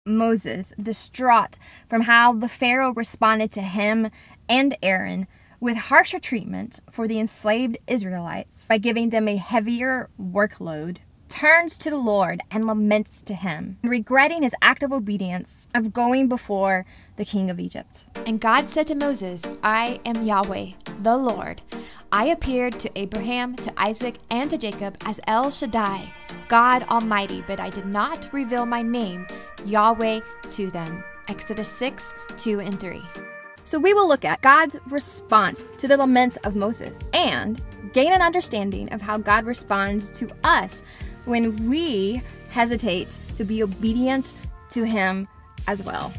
Moses, distraught from how the Pharaoh responded to him and Aaron with harsher treatment for the enslaved Israelites by giving them a heavier workload, turns to the Lord and laments to him, regretting his act of obedience of going before the king of Egypt. And God said to Moses, I am Yahweh, the Lord. I appeared to Abraham, to Isaac, and to Jacob as El Shaddai, God Almighty, but I did not reveal my name, Yahweh, to them. Exodus 6, 2 and 3. So we will look at God's response to the lament of Moses and gain an understanding of how God responds to us when we hesitate to be obedient to him as well.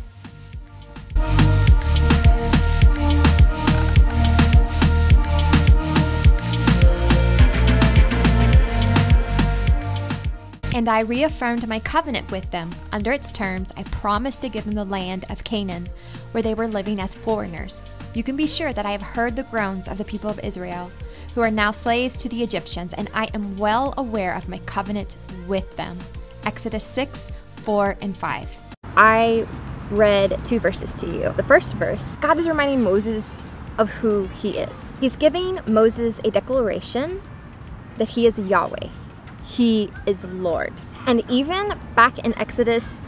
And I reaffirmed my covenant with them. Under its terms, I promised to give them the land of Canaan, where they were living as foreigners. You can be sure that I have heard the groans of the people of Israel, who are now slaves to the Egyptians, and I am well aware of my covenant with them. Exodus 6, 4, and 5. I read 2 verses to you. The first verse, God is reminding Moses of who he is. He's giving Moses a declaration that he is Yahweh. He is Lord. And even back in Exodus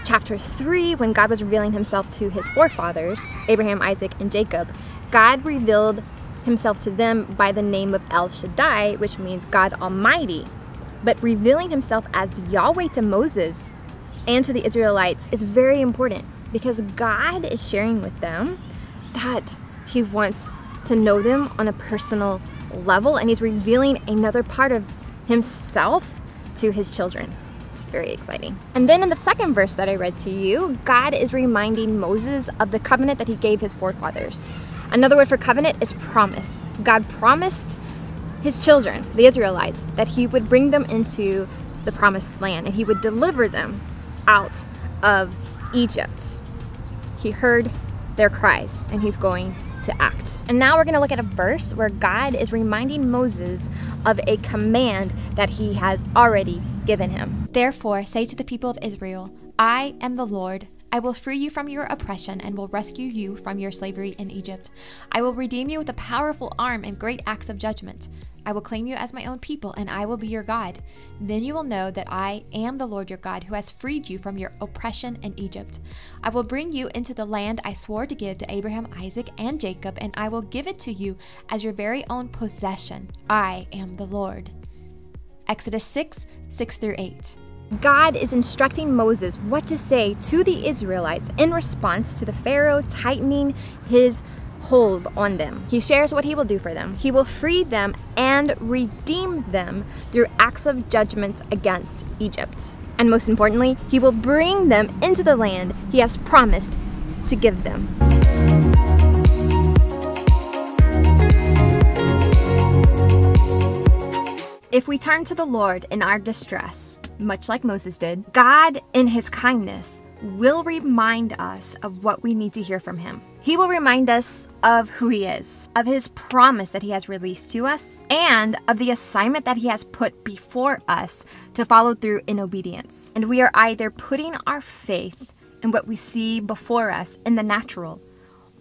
chapter 3, when God was revealing himself to his forefathers, Abraham, Isaac, and Jacob, God revealed himself to them by the name of El Shaddai, which means God Almighty. But revealing himself as Yahweh to Moses and to the Israelites is very important because God is sharing with them that he wants to know them on a personal level, and he's revealing another part of himself to his children. It's very exciting. And then in the second verse that I read to you, God is reminding Moses of the covenant that he gave his forefathers. Another word for covenant is promise. God promised his children, the Israelites, that he would bring them into the promised land and he would deliver them out of Egypt. He heard their cries and he's going to act. And now we're going to look at a verse where God is reminding Moses of a command that he has already given him. Therefore, say to the people of Israel, I am the Lord. I will free you from your oppression and will rescue you from your slavery in Egypt. I will redeem you with a powerful arm and great acts of judgment. I will claim you as my own people, and I will be your God. Then you will know that I am the Lord your God, who has freed you from your oppression in Egypt. I will bring you into the land I swore to give to Abraham, Isaac, and Jacob, and I will give it to you as your very own possession. I am the Lord. Exodus 6, 6 through 8. God is instructing Moses what to say to the Israelites in response to the Pharaoh tightening his hold on them. He shares what he will do for them. He will free them and redeem them through acts of judgment against Egypt. And most importantly, he will bring them into the land he has promised to give them. If we turn to the Lord in our distress, much like Moses did, God, in his kindness, will remind us of what we need to hear from him. He will remind us of who he is, of his promise that he has released to us, and of the assignment that he has put before us to follow through in obedience. And we are either putting our faith in what we see before us in the natural,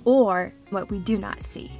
or what we do not see.